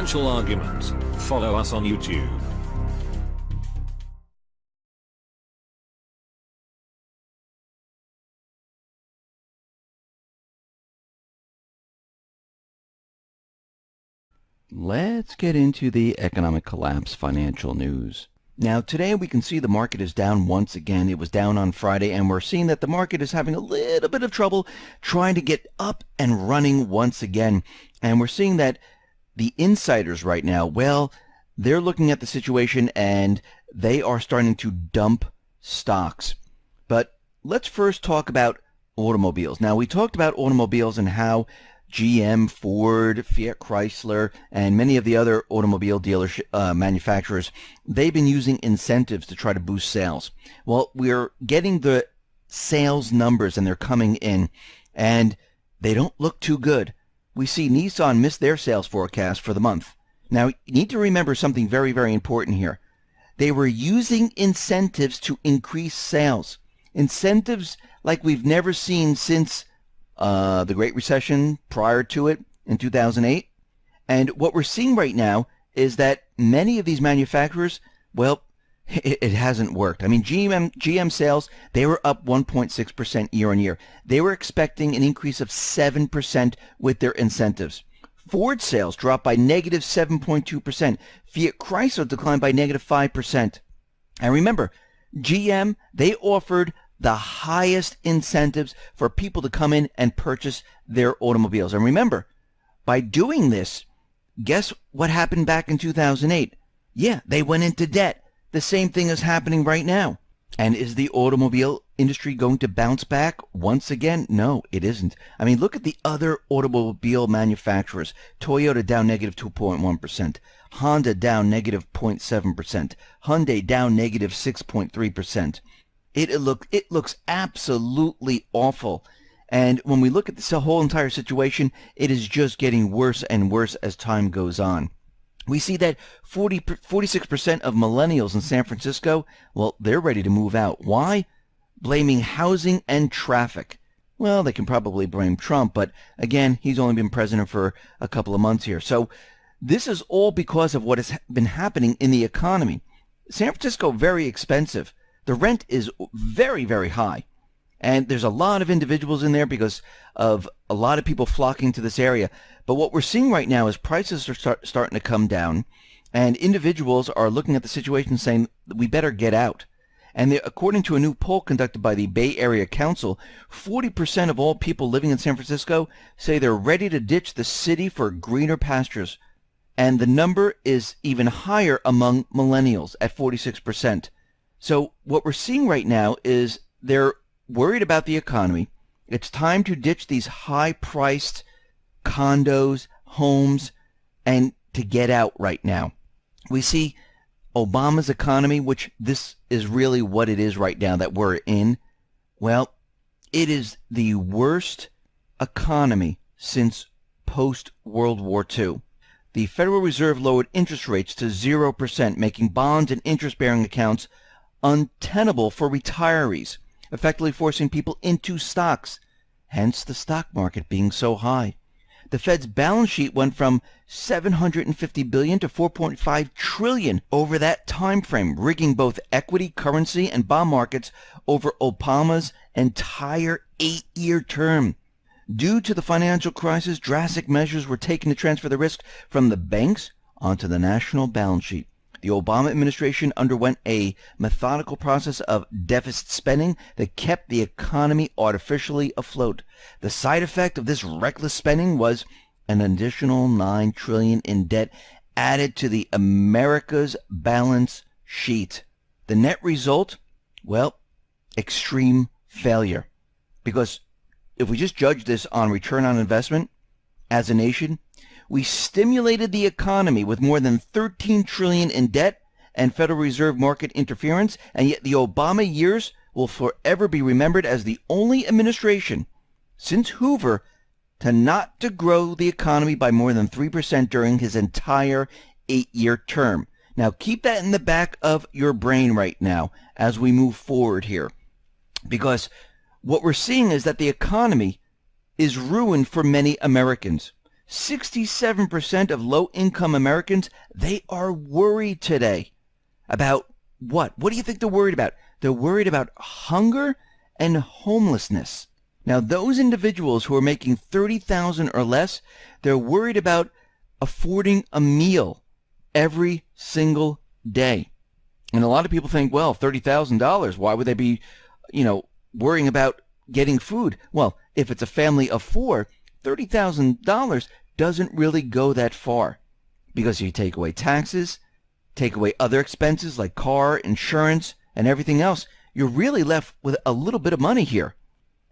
Financial Argument. Follow us on YouTube. Let's get into the economic collapse financial news. Now, today we can see the market is down once again. It was down on Friday, and we're seeing that the market is having a little bit of trouble trying to get up and running once again. And we're seeing that the insiders right now, well, they're looking at the situation and they are starting to dump stocks. But let's first talk about automobiles. Now, we talked about automobiles and how GM, Ford, Fiat Chrysler, and many of the other automobile manufacturers, they've been using incentives to try to boost sales. Well, we're getting the sales numbers and they're coming in, and they don't look too good. We see Nissan missed their sales forecast for the month. Now, you need to remember something very, very important here. They were using incentives to increase sales. Incentives like we've never seen since the Great Recession prior to it in 2008. And what we're seeing right now is that many of these manufacturers, well, it hasn't worked. I mean, GM sales, they were up 1.6% year on year. They were expecting an increase of 7% with their incentives. Ford sales dropped by negative 7.2%. Fiat Chrysler declined by negative 5%. And remember, GM, they offered the highest incentives for people to come in and purchase their automobiles. And remember, by doing this, guess what happened back in 2008? Yeah, they went into debt. The same thing is happening right now. And is the automobile industry going to bounce back once again? No, it isn't. I mean, look at the other automobile manufacturers. Toyota down negative 2.1%. Honda down negative 0.7%. Hyundai down negative 6.3%. It looks absolutely awful. And when we look at this whole entire situation, it is just getting worse and worse as time goes on. We see that 46% of millennials in San Francisco, well, they're ready to move out. Why? Blaming housing and traffic. Well, they can probably blame Trump, but again, he's only been president for a couple of months here. So this is all because of what has been happening in the economy. San Francisco, very expensive. The rent is very, very high. And there's a lot of individuals in there because of a lot of people flocking to this area. But what we're seeing right now is prices are starting to come down, and individuals are looking at the situation saying, we better get out. And according to a new poll conducted by the Bay Area Council, 40% of all people living in San Francisco say they're ready to ditch the city for greener pastures. And the number is even higher among millennials at 46%. So what we're seeing right now is they're worried about the economy. It's time to ditch these high-priced condos, homes, and to get out right now. We see Obama's economy, which this is really what it is right now that we're in. Well, it is the worst economy since post-World War II. The Federal Reserve lowered interest rates to 0%, making bonds and interest-bearing accounts untenable for retirees, effectively forcing people into stocks, hence the stock market being so high. The Fed's balance sheet went from $750 billion to $4.5 trillion over that time frame, rigging both equity, currency, and bond markets over Obama's entire 8-year term. Due to the financial crisis, drastic measures were taken to transfer the risk from the banks onto the national balance sheet. The Obama administration underwent a methodical process of deficit spending that kept the economy artificially afloat. The side effect of this reckless spending was an additional $9 trillion in debt added to the America's balance sheet. The net result? Well, extreme failure. Because if we just judge this on return on investment, as a nation, we stimulated the economy with more than $13 trillion in debt and Federal Reserve market interference, and yet the Obama years will forever be remembered as the only administration since Hoover to grow the economy by more than 3% during his entire 8-year term. Now, keep that in the back of your brain right now as we move forward here, because what we're seeing is that the economy is ruined for many Americans. 67% of low-income Americans, they are worried today about what? What do you think they're worried about? They're worried about hunger and homelessness. Now, those individuals who are making $30,000 or less, they're worried about affording a meal every single day. And a lot of people think, well, $30,000, why would they be, worrying about getting food? Well, if it's a family of four, $30,000 doesn't really go that far, because you take away taxes, take away other expenses like car, insurance, and everything else, you're really left with a little bit of money here.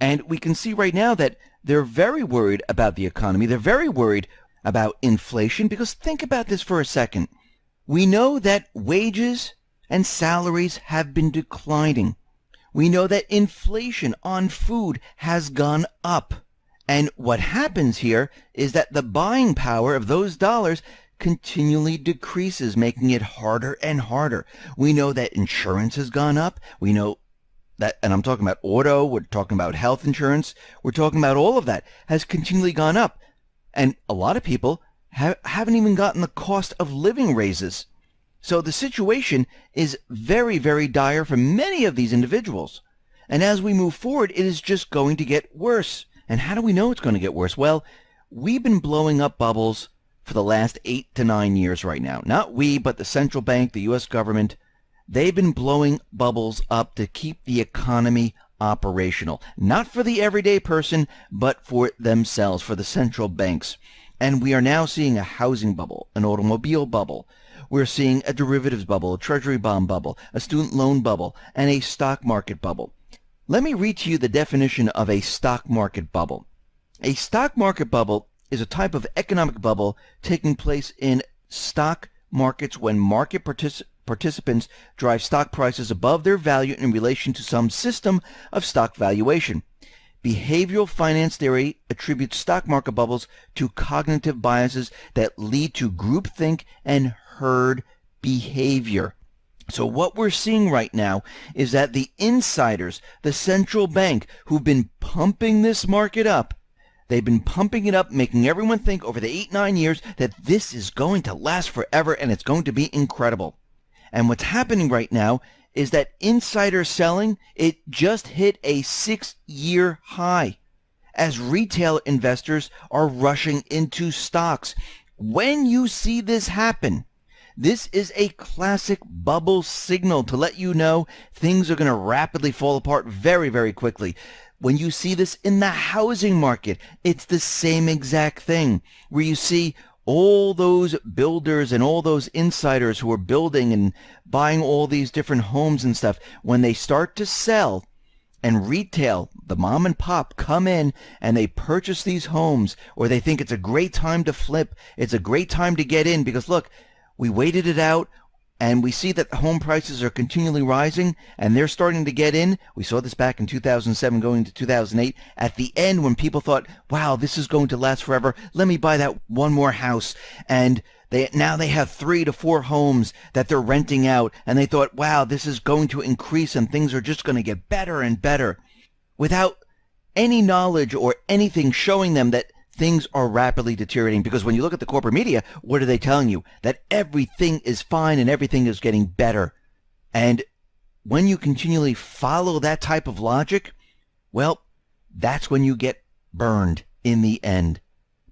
And we can see right now that they're very worried about the economy. They're very worried about inflation, because think about this for a second. We know that wages and salaries have been declining. We know that inflation on food has gone up. And what happens here is that the buying power of those dollars continually decreases, making it harder and harder. We know that insurance has gone up. We know that, and I'm talking about auto, we're talking about health insurance, we're talking about all of that has continually gone up. And a lot of people haven't even gotten the cost of living raises. So the situation is very, very dire for many of these individuals. And as we move forward, it is just going to get worse. And how do we know it's going to get worse? Well, we've been blowing up bubbles for the last 8 to 9 years right now. Not we, but the central bank, the U.S. government. They've been blowing bubbles up to keep the economy operational. Not for the everyday person, but for themselves, for the central banks. And we are now seeing a housing bubble, an automobile bubble. We're seeing a derivatives bubble, a treasury bond bubble, a student loan bubble, and a stock market bubble. Let me read to you the definition of a stock market bubble. A stock market bubble is a type of economic bubble taking place in stock markets when market participants drive stock prices above their value in relation to some system of stock valuation. Behavioral finance theory attributes stock market bubbles to cognitive biases that lead to groupthink and herd behavior. So what we're seeing right now is that the insiders, the central bank, who've been pumping this market up, they've been pumping it up, making everyone think over the 8-9 years that this is going to last forever and it's going to be incredible. And what's happening right now is that insider selling, it just hit a 6-year high as retail investors are rushing into stocks. When you see this happen, this is a classic bubble signal to let you know things are going to rapidly fall apart very, very quickly. When you see this in the housing market, it's the same exact thing, where you see all those builders and all those insiders who are building and buying all these different homes and stuff, when they start to sell and retail, the mom and pop come in and they purchase these homes, or they think it's a great time to flip, it's a great time to get in because look, we waited it out and we see that the home prices are continually rising and they're starting to get in. We saw this back in 2007 going to 2008. At the end, when people thought, wow, this is going to last forever, let me buy that one more house. And now they have 3 to 4 homes that they're renting out. And they thought, wow, this is going to increase and things are just going to get better and better, without any knowledge or anything showing them that things are rapidly deteriorating. Because when you look at the corporate media, what are they telling you? That everything is fine and everything is getting better. And when you continually follow that type of logic, well, that's when you get burned in the end.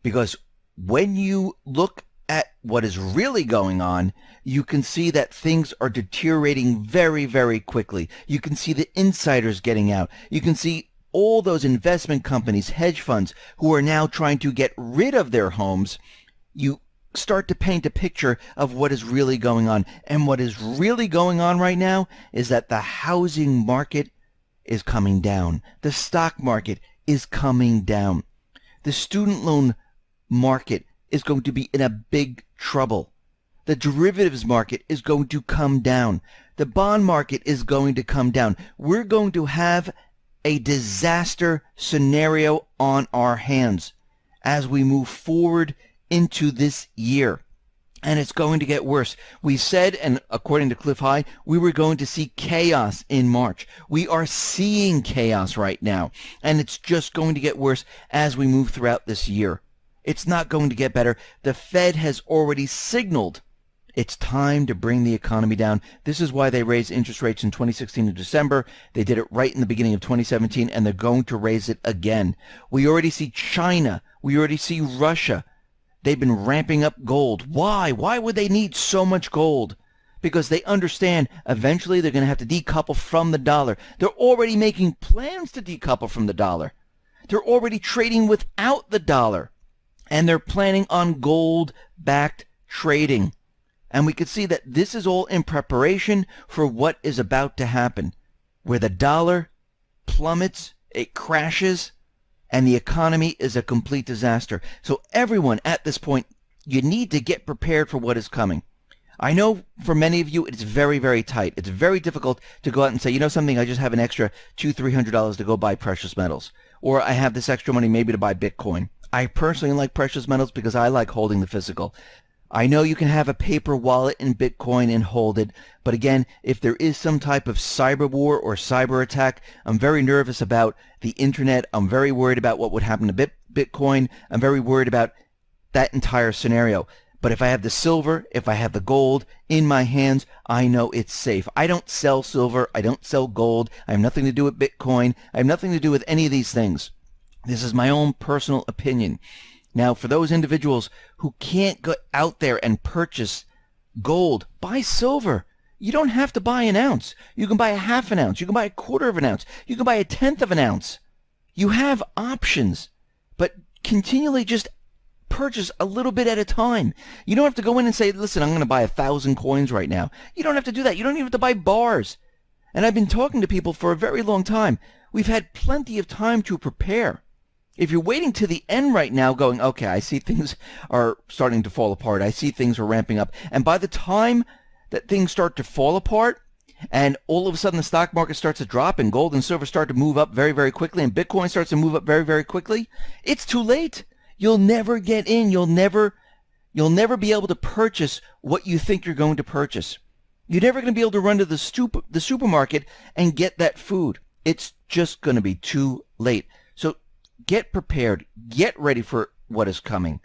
Because when you look at what is really going on, you can see that things are deteriorating very, very quickly. You can see the insiders getting out. You can see all those investment companies, hedge funds, who are now trying to get rid of their homes. You start to paint a picture of what is really going on. And what is really going on right now is that the housing market is coming down. The stock market is coming down. The student loan market is going to be in a big trouble. The derivatives market is going to come down. The bond market is going to come down. We're going to have a disaster scenario on our hands as we move forward into this year. And it's going to get worse. We said, and according to Cliff High, we were going to see chaos in March. We are seeing chaos right now. And it's just going to get worse as we move throughout this year. It's not going to get better. The Fed has already signaled it's time to bring the economy down. This is why they raised interest rates in 2016 in December. They did it right in the beginning of 2017, and they're going to raise it again. We already see China. We already see Russia. They've been ramping up gold. Why? Why would they need so much gold? Because they understand eventually they're going to have to decouple from the dollar. They're already making plans to decouple from the dollar. They're already trading without the dollar. And they're planning on gold-backed trading. And we can see that this is all in preparation for what is about to happen, where the dollar plummets, it crashes, and the economy is a complete disaster. So everyone at this point, you need to get prepared for what is coming. I know for many of you, it's very, very tight. It's very difficult to go out and say, you know something, I just have an extra $200-300 to go buy precious metals. Or I have this extra money maybe to buy Bitcoin. I personally like precious metals because I like holding the physical. I know you can have a paper wallet in Bitcoin and hold it, but again, if there is some type of cyber war or cyber attack, I'm very nervous about the internet. I'm very worried about what would happen to Bitcoin. I'm very worried about that entire scenario. But if I have the silver, if I have the gold in my hands, I know it's safe. I don't sell silver. I don't sell gold. I have nothing to do with Bitcoin. I have nothing to do with any of these things. This is my own personal opinion. Now, for those individuals who can't go out there and purchase gold, buy silver. You don't have to buy an ounce. You can buy a half an ounce. You can buy a quarter of an ounce. You can buy a tenth of an ounce. You have options, but continually just purchase a little bit at a time. You don't have to go in and say, listen, I'm going to buy 1,000 coins right now. You don't have to do that. You don't even have to buy bars. And I've been talking to people for a very long time. We've had plenty of time to prepare. If you're waiting to the end right now going, okay, I see things are starting to fall apart. I see things are ramping up. And by the time that things start to fall apart and all of a sudden the stock market starts to drop and gold and silver start to move up very, very quickly and Bitcoin starts to move up very, very quickly, it's too late. You'll never get in. You'll never be able to purchase what you think you're going to purchase. You're never going to be able to run to the supermarket and get that food. It's just going to be too late. So get prepared. Get ready for what is coming.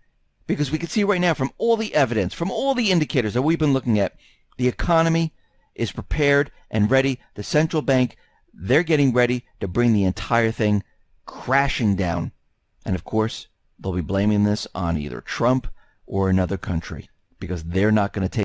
Because we can see right now from all the evidence, from all the indicators that we've been looking at, the economy is prepared and ready. The central bank, they're getting ready to bring the entire thing crashing down. And of course, they'll be blaming this on either Trump or another country because they're not going to take